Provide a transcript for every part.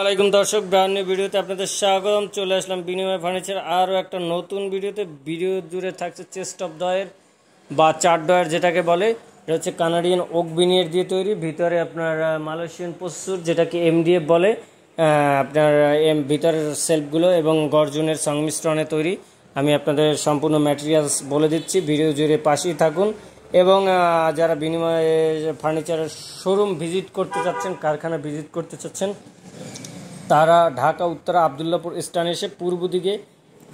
আসসালামাইকুম দর্শক, brand new ভিডিওতে আপনাদের স্বাগতম। চলে আসলাম বিনিময় ফার্নিচার আরও একটা নতুন ভিডিওতে। ভিডিও জুড়ে থাকছে চেস্ট অফ ডয়ার বা চার ডয়ার যেটাকে বলে। এটা হচ্ছে কানাডিয়ান ওক বিনিয়ার দিয়ে তৈরি। ভিতরে আপনার মালয়েশিয়ান পশুর যেটাকে এমডিএফ বলে, আপনার ভিতরের সেলফগুলো এবং গর্জনের সংমিশ্রণে তৈরি। আমি আপনাদের সম্পূর্ণ ম্যাটেরিয়ালস বলে দিচ্ছি, ভিডিও জুড়ে পাশেই থাকুন। এবং যারা বিনিময় ফার্নিচারের শোরুম ভিজিট করতে চাচ্ছেন, কারখানা ভিজিট করতে চাচ্ছেন, তারা ঢাকা উত্তরা আবদুল্লাপুর স্ট্যান্ড এসে পূর্ব দিকে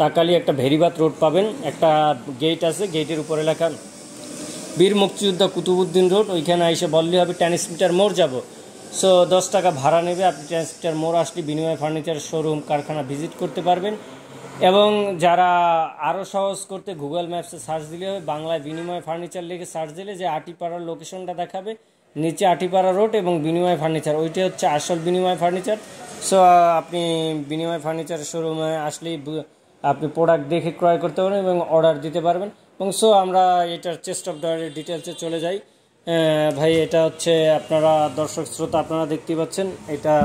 তাকালি একটা ভেরিবাত রোড পাবেন। একটা গেট আছে, গেটের উপরে লেখা বীর মুক্তিযোদ্ধা কুতুবুদ্দিন রোড। ওইখানে এসে বললেই হবে ট্রান্সমিটার মোড় যাব। সো 10 টাকা ভাড়া নেবে। আপনি ট্রান্সমিটার মোড় আসলে বিনিময় ফার্নিচার শোরুম কারখানা ভিজিট করতে পারবেন। এবং যারা আরও সহজ করতে গুগল ম্যাপসে সার্চ দিলে হবে, বাংলায় বিনিময় ফার্নিচার লিখে সার্চ দিলে যে আটিপাড়ার লোকেশনটা দেখাবে, নিচে আটিপাড়া রোড এবং বিনিময় ফার্নিচার, ওইটাই হচ্ছে আসল বিনিময় ফার্নিচার। সো আপনি বিনিময় ফার্নিচার শোরুমে আসলেই আপনি প্রোডাক্ট দেখে ক্রয় করতে পারবেন এবং অর্ডার দিতে পারবেন। এবং সো আমরা এটার চেস্ট অফ ডয়ারের ডিটেলসে চলে যাই। ভাই, এটা হচ্ছে আপনারা দর্শক শ্রোতা আপনারা দেখতেই পাচ্ছেন, এটা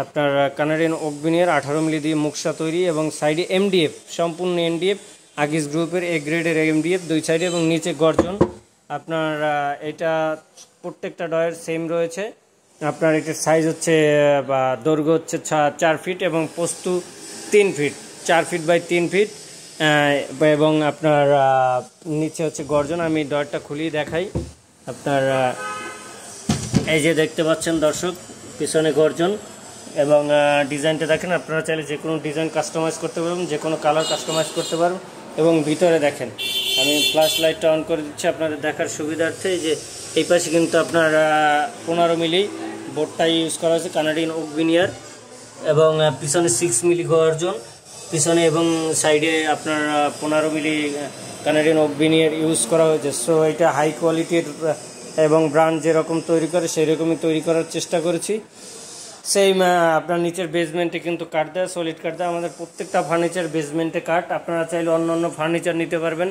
আপনার কানাডিয়ান ওক বিনিয়ার 18 মিলি দিয়ে মুখসা তৈরি এবং সাইডে এমডিএফ, সম্পূর্ণ এমডিএফ, আগিস গ্রুপের এ গ্রেডের এমডিএফ দুই সাইডে এবং নিচে গর্জন। আপনার এটা প্রত্যেকটা ডয়ের সেম রয়েছে। আপনার এটার সাইজ হচ্ছে বা দৈর্ঘ্য হচ্ছে 4 ফিট এবং প্রস্থ 3 ফিট, 4 ফিট বাই 3 ফিট। এবং আপনার নিচে হচ্ছে গর্জন। আমি ডয়ারটা খুলিয়ে দেখাই। আপনার এই যে দেখতে পাচ্ছেন দর্শক, পিছনে গর্জন এবং ডিজাইনটা দেখেন। আপনারা চাইলে যে কোনো ডিজাইন কাস্টমাইজ করতে পারবেন, যে কোনো কালার কাস্টমাইজ করতে পারবেন। এবং ভিতরে দেখেন, আমি ফ্ল্যাশ লাইটটা অন করে দিচ্ছি আপনাদের দেখার সুবিধার্থে। যে এই পাশে কিন্তু আপনার 15 মিলি বোর্ডটা ইউজ করা হয়েছে কানাডিয়ান ওক বিনিয়ার এবং পিছনে 6 মিলি গর্জন পিছনে এবং সাইডে আপনার 15 মিলি কানাডিয়ান ওক বিনিয়ার ইউজ করা হয়েছে। সো এটা হাই কোয়ালিটির এবং ব্র্যান্ড যেরকম তৈরি করে সেই রকমই তৈরি করার চেষ্টা করেছি। সেই আপনার নিচের বেসমেন্টে কিন্তু কাঠ দেয়, সলিড কাঠ দেয়। আমাদের প্রত্যেকটা ফার্নিচার বেসমেন্টে কাঠ। আপনারা চাইলে অন্য অন্য ফার্নিচার নিতে পারবেন,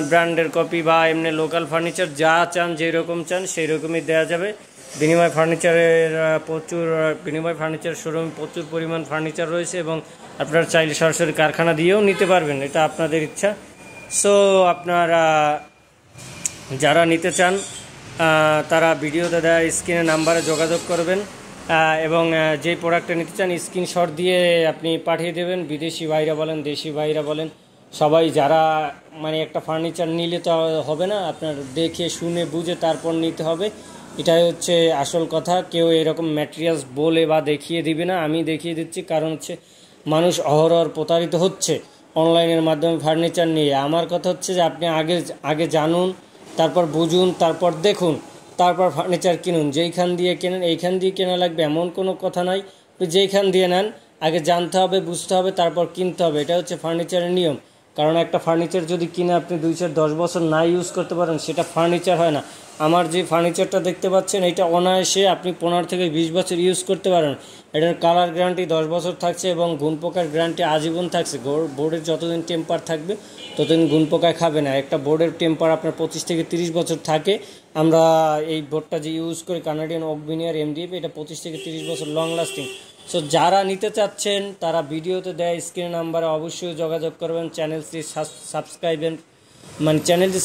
ব্র্যান্ডের কপি বা এমনি লোকাল ফার্নিচার, যা চান যেই রকম চান সেই রকমই দেওয়া যাবে। বিনিময় ফার্নিচারের বিনিময় ফার্নিচার শোরুমে প্রচুর পরিমাণ ফার্নিচার রয়েছে এবং আপনারা চাইলে সরাসরি কারখানা দিয়েও নিতে পারবেন, এটা আপনাদের ইচ্ছা। সো আপনারা যারা নিতে চান তারা ভিডিওতে দেওয়া স্ক্রিনে নাম্বারে যোগাযোগ করবেন এবং যেই প্রোডাক্টটা নিতে চান স্ক্রিনশট দিয়ে আপনি পাঠিয়ে দেবেন। বিদেশি ভাইরা বলেন, দেশি ভাইরা বলেন, সবাই যারা মানে একটা ফার্নিচার নিলে তো হবে না, আপনার দেখে শুনে বুঝে তারপর নিতে হবে। এটাই হচ্ছে আসল কথা। কেউ এরকম ম্যাটেরিয়ালস বলে বা দেখিয়ে দিবে না, আমি দেখিয়ে দিচ্ছি। কারণ হচ্ছে মানুষ অহরহ প্রতারিত হচ্ছে অনলাইনের মাধ্যমে ফার্নিচার নিয়ে। আমার কথা হচ্ছে যে আপনি আগে জানুন, তারপর বুঝুন, তারপর দেখুন, তারপর ফার্নিচার কিনুন। যেইখান দিয়ে কেনেন এইখান দিয়ে কেনা লাগবে এমন কোনো কথা নয়। যেইখান দিয়ে নেন আগে জানতে হবে, বুঝতে হবে, তারপর কিনতে হবে। এটা হচ্ছে ফার্নিচারের নিয়ম। কারণ একটা ফার্নিচার যদি কিনে আপনি 2-10 বছর না ইউজ করতে পারেন, সেটা ফার্নিচার হয় না। আমার যে ফার্নিচারটা দেখতে পাচ্ছেন, এটা অনায়াসে আপনি 15 থেকে 20 বছর ইউজ করতে পারেন। এটার কালার গ্যারান্টি 10 বছর থাকছে এবং ঘুণপোকার গ্যারান্টি আজীবন থাকছে। বোর্ডের যতদিন টেম্পার থাকবে ততদিন ঘুণপোকায় খাবে না। একটা বোর্ডের টেম্পার আপনার 25 থেকে 30 বছর থাকে। আমরা এই বোর্ডটা যে ইউজ করি কানাডিয়ান ওক বিনিয়ার এমডিএফ, এটা 25 থেকে 30 বছর লং লাস্টিং। সো যারা নিতে চাচ্ছেন তারা ভিডিওতে দেয় স্ক্রিন নাম্বারে অবশ্যই যোগাযোগ করবেন। চ্যানেলটি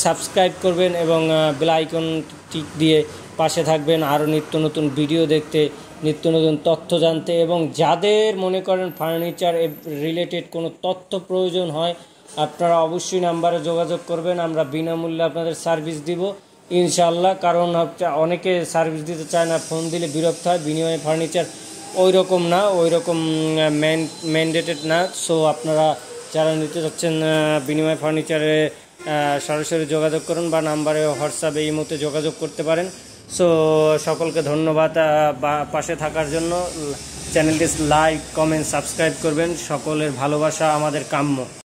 সাবস্ক্রাইব করবেন এবং বেল আইকন টিক দিয়ে পাশে থাকবেন আরও নিত্য নতুন ভিডিও দেখতে, নিত্য নতুন তথ্য জানতে। এবং যাদের মনে করেন ফার্নিচার রিলেটেড কোনো তথ্য প্রয়োজন হয়, আপনারা অবশ্যই নাম্বারে যোগাযোগ করবেন। আমরা বিনামূল্যে আপনাদের সার্ভিস দিব ইনশাআল্লাহ। কারণ অনেকে সার্ভিস দিতে চায় না, ফোন দিলে বিরক্ত হয়। বিনিময় ফার্নিচার ওই রকম না, ওই রকম ম্যান্ডেটেড না। সো আপনারা যারা নিতে চাচ্ছেন বিনিময় ফার্নিচারে সরাসরি যোগাযোগ করুন বা নাম্বারে হোয়াটসঅ্যাপে এই মতো যোগাযোগ করতে পারেন। সো সকলকে ধন্যবাদ পাশে থাকার জন্য। চ্যানেলটি লাইক, কমেন্ট, সাবস্ক্রাইব করবেন। সকলের ভালোবাসা আমাদের কাম্য।